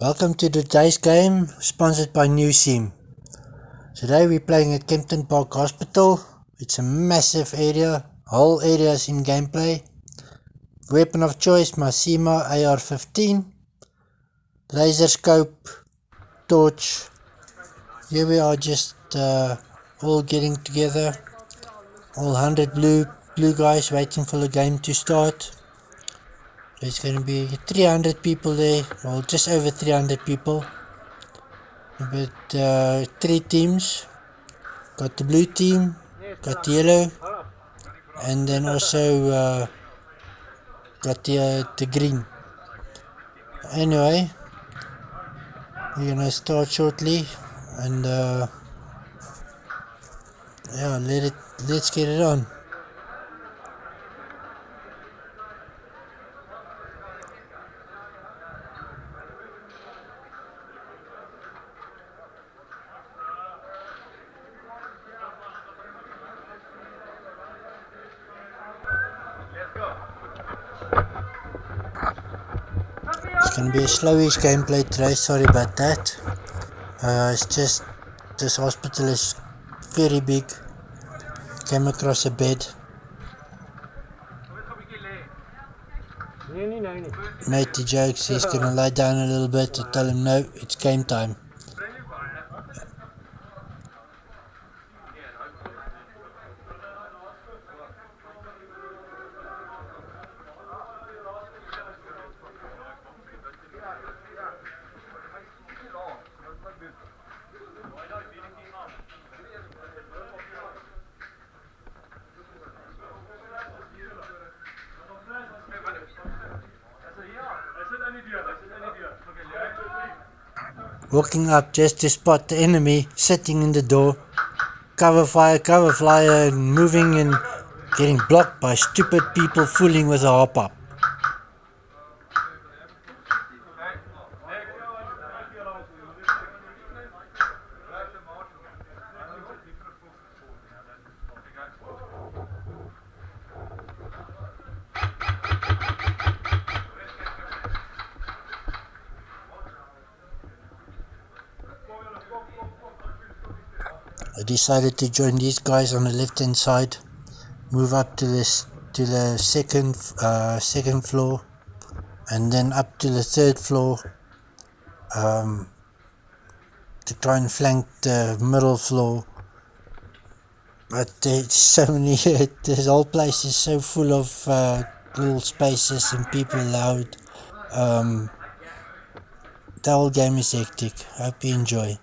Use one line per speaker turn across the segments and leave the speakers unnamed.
Welcome to today's game, sponsored by New Sim. Today we're playing at Kempton Park Hospital. It's a massive area, whole area is in gameplay. Weapon of choice, my SEMA AR-15. Laser scope, torch. Here we are just all getting together. All 100 blue guys waiting for the game to start. There's going to be 300 people there, well just over 300 people. But 3 teams. Got the blue team, got the yellow, and then also got the green. Anyway, we're gonna start shortly, and yeah, let's get it on. It's gonna be a slowish gameplay today, sorry about that. It's just, this hospital is very big. Came across a bed. Matey jokes, he's gonna lie down a little bit. I tell him no, it's game time. Walking up just to spot the enemy sitting in the door. Cover fire, cover flyer, and moving and getting blocked by stupid people fooling with a hop-up. I decided to join these guys on the left hand side, move up to the second floor, and then up to the third floor to try and flank the middle floor. But there's so many, this whole place is so full of little spaces and people loud. The whole game is hectic. Hope you enjoy.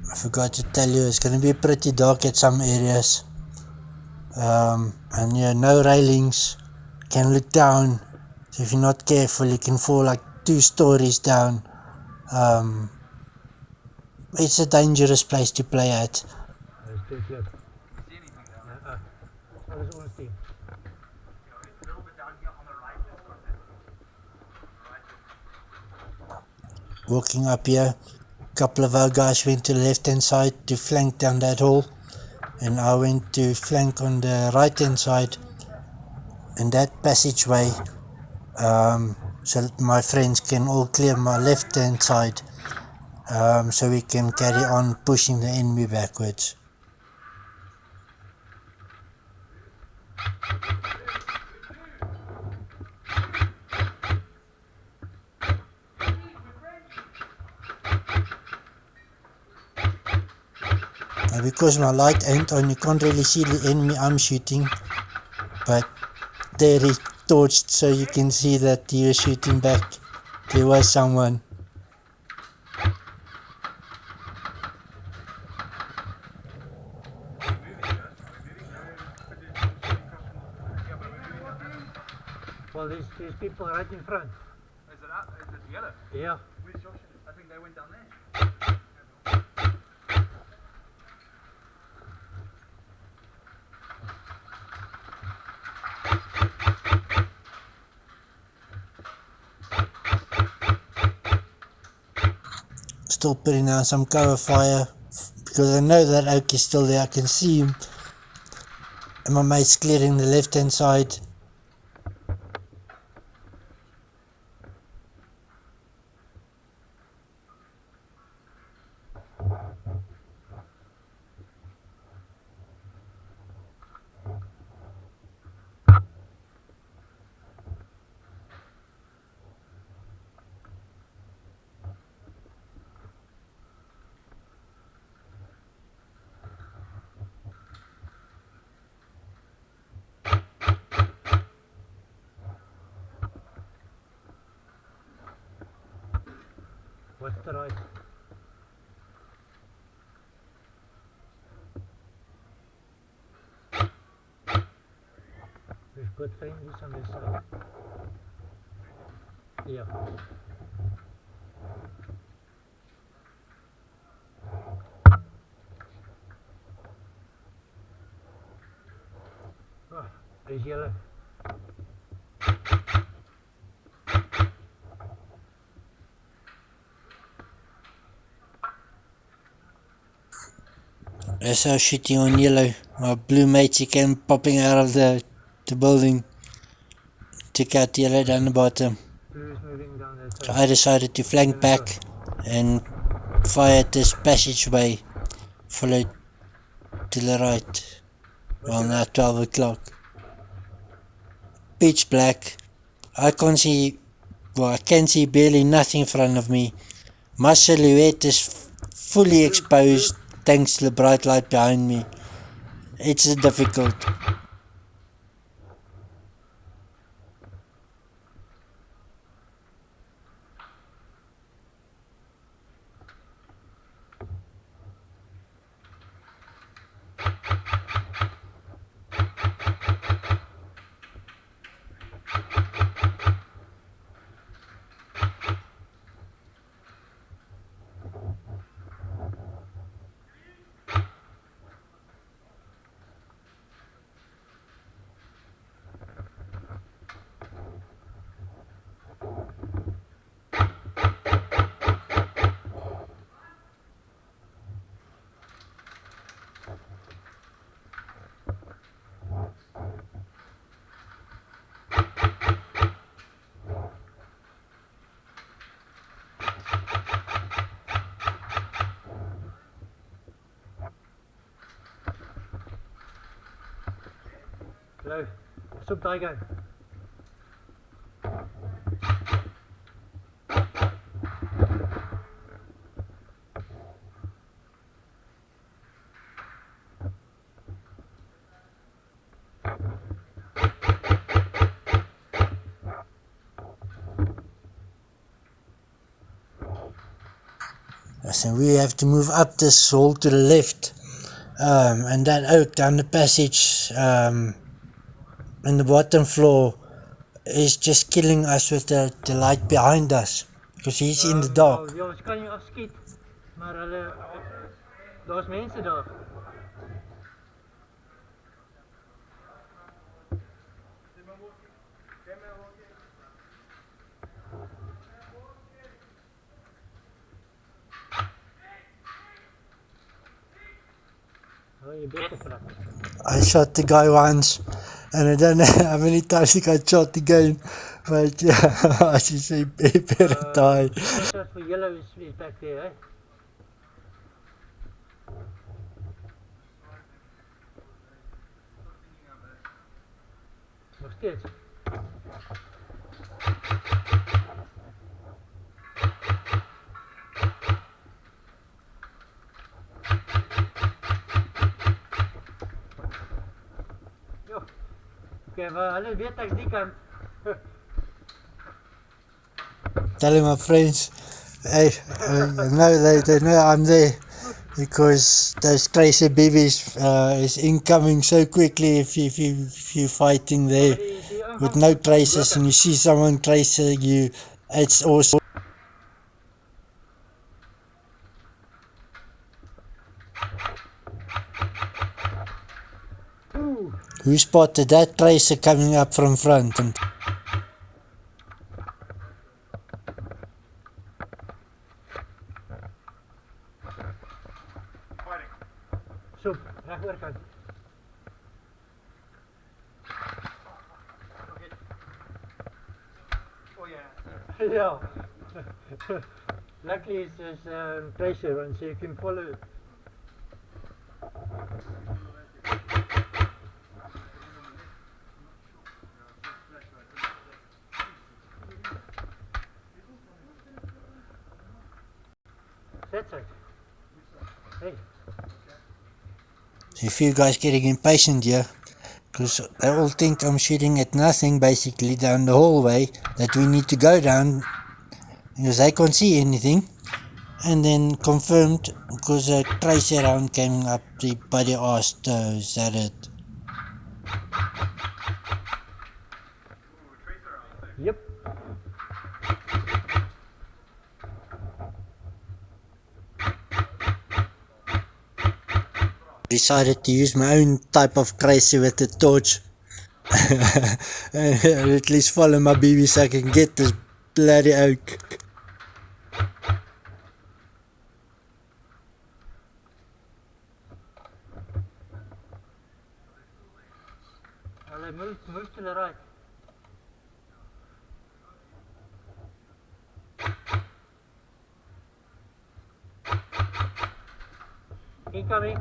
I forgot to tell you, it's going to be pretty dark at some areas. And yeah, no railings. You can look down. So if you're not careful, you can fall like 2 stories down. It's a dangerous place to play at. Walking up here, a couple of our guys went to the left hand side to flank down that hall, and I went to flank on the right hand side in that passageway, so that my friends can all clear my left hand side, so we can carry on pushing the enemy backwards. I because my light ain't on, you can't really see the enemy I'm shooting, but there he torched so you can see that he was shooting back. There was someone.
Well, there's people right in front.
Is it yellow?
Yeah.
Where's Josh? I think they went down there.
Still putting down some cover fire because I know that oak is still there. I can see him, and my mate's clearing the left hand side.
What's the right? We've got friendlies on this side. Yeah. Oh, there's yellow.
That's how shooting on yellow. My blue mates, he came popping out of the building. Took out yellow down the bottom.
Blue's moving down that
So
side.
I decided to flank back and fire at this passageway. Followed to the right. Well, now 12 o'clock. Pitch black. I can't see, well, I can see barely nothing in front of me. My silhouette is fully exposed thanks to the bright light behind me. It's difficult.
Hello. Soek daai guy.
So we have to move up this hall to the left. And that oak down the passage in the bottom floor is just killing us with the light behind us. Because he's in the dark.
Ja, ons kan nie afskiet. Maar hulle daar's mense daar. Oh, jy beter vrag.
I shot the guy once, and I don't know how many times he got shot again, but yeah, I should say he better die.
Shot for yellow is back there, eh? Nog steeds. Okay, maar hulle weet ek's die kant.
Telling my friends, hey, they know I'm there because those tracer BBs is incoming so quickly if you fighting there with no traces and you see someone tracer you, it's awesome. Who spotted that tracer coming up from front? And
Fighting.
Soep, reg oorkant.
Okay. Oh yeah.
Ja. Luckily it's pressure one, so you can follow it. That's it. Hey.
so if you guys getting impatient here, because they all think I'm shooting at nothing basically down the hallway that we need to go down because they can't see anything, and then confirmed because a tracer round came up the buddy asked is that it?
Yep.
Decided to use my own type of tracer with the torch and at least follow my BB so I can get this bloody oak.
Hulle move to the right. Incoming.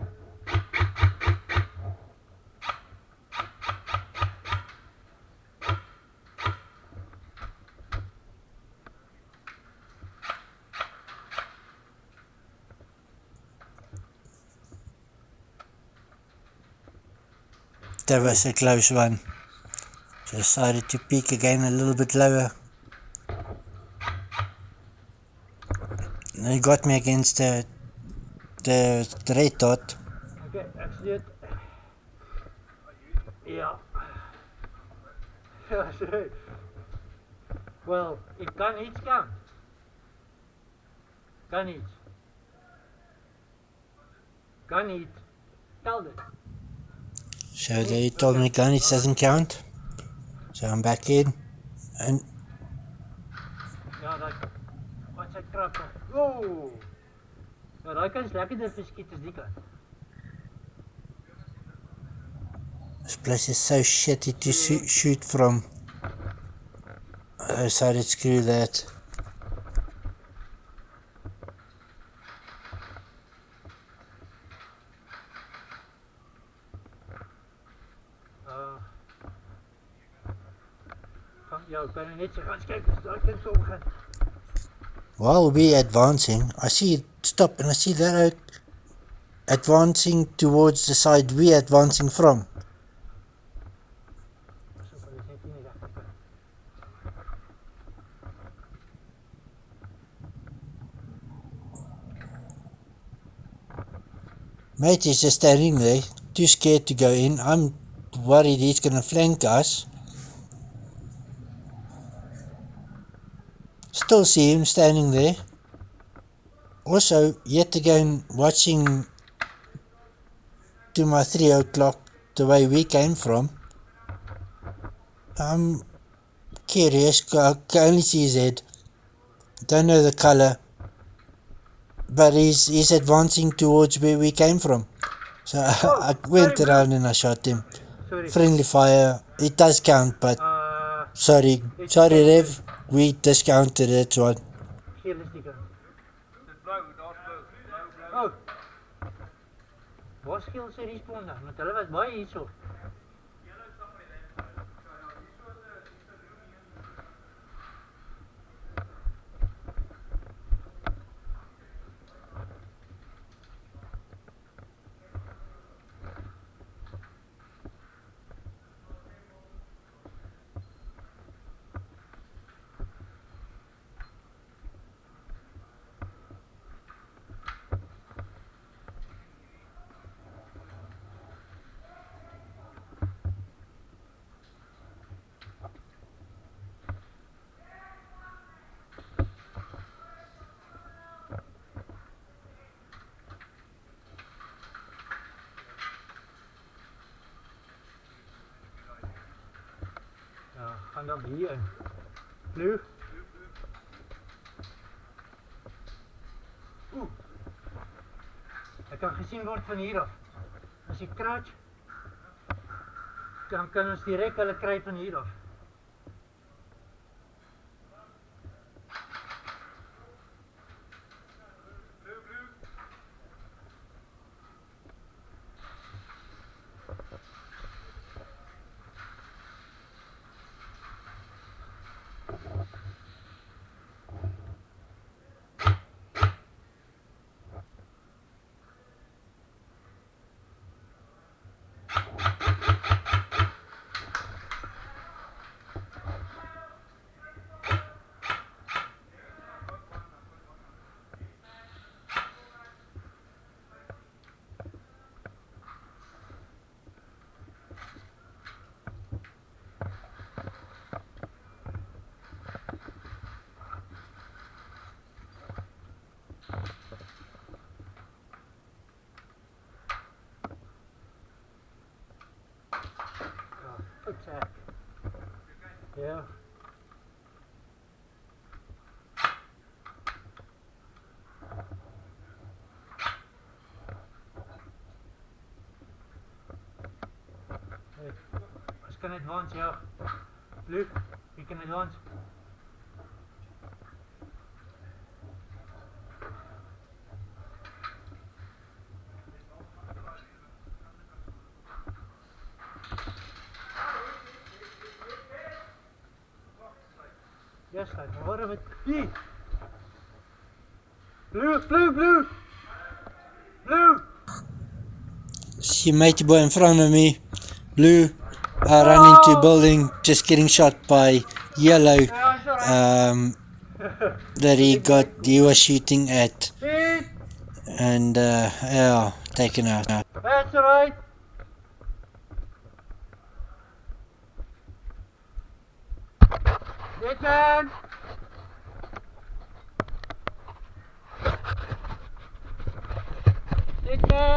That was a close one. So I decided to peek again a little bit lower. And it got me against the red dot.
Okay, actually it. Ja. Ja, sorry. Well, ik kan iets kan. Kan iets. Kan niet. Tel dit.
So they told me gun it doesn't count. So I'm back in. And
Ja, dat. Wat sy krap. Ooh. Ja, daai kan lekkerder verskiet as die kant.
this place is so shitty to shoot from. I decided screw that.
Ja, kan jy net sê gaan kyk, daai kind so begin.
While we advancing, I see it stop and I see that oak advancing towards the side we advancing from.
So hulle sê nie die regterkant.
Mate is just standing there, too scared to go in. I'm worried he's gonna flank us. Still see him standing there. Also, yet again watching to my 3 o'clock the way we came from. I'm curious, I can only see his head. Don't know the colour. But he's advancing towards where we came from. So I went
sorry,
around and I shot him.
Sorry.
Friendly fire. It does count, but sorry Rev, we discounted it one.
Geel is die kant.
Dis blou, daar's blou.
Oh. Waar skil sy respawn dan? Want hulle was baie hierso. Gaan dan hier in. Blue. Oeh. Hij kan gezien worden van hier af. Als je crouch, dan kan ons direct hulle kry van hier af. Attack. Yeah. Hey, I can advance, yeah. Blue, you can advance. Yes, I know. What of it? Here. Blue, blue, blue. Blue.
See matey boy in front of me. Blue. Run into building. Just getting shot by yellow. That he was shooting at. And yeah, taken out.
That's alright. Dead man. Dead man.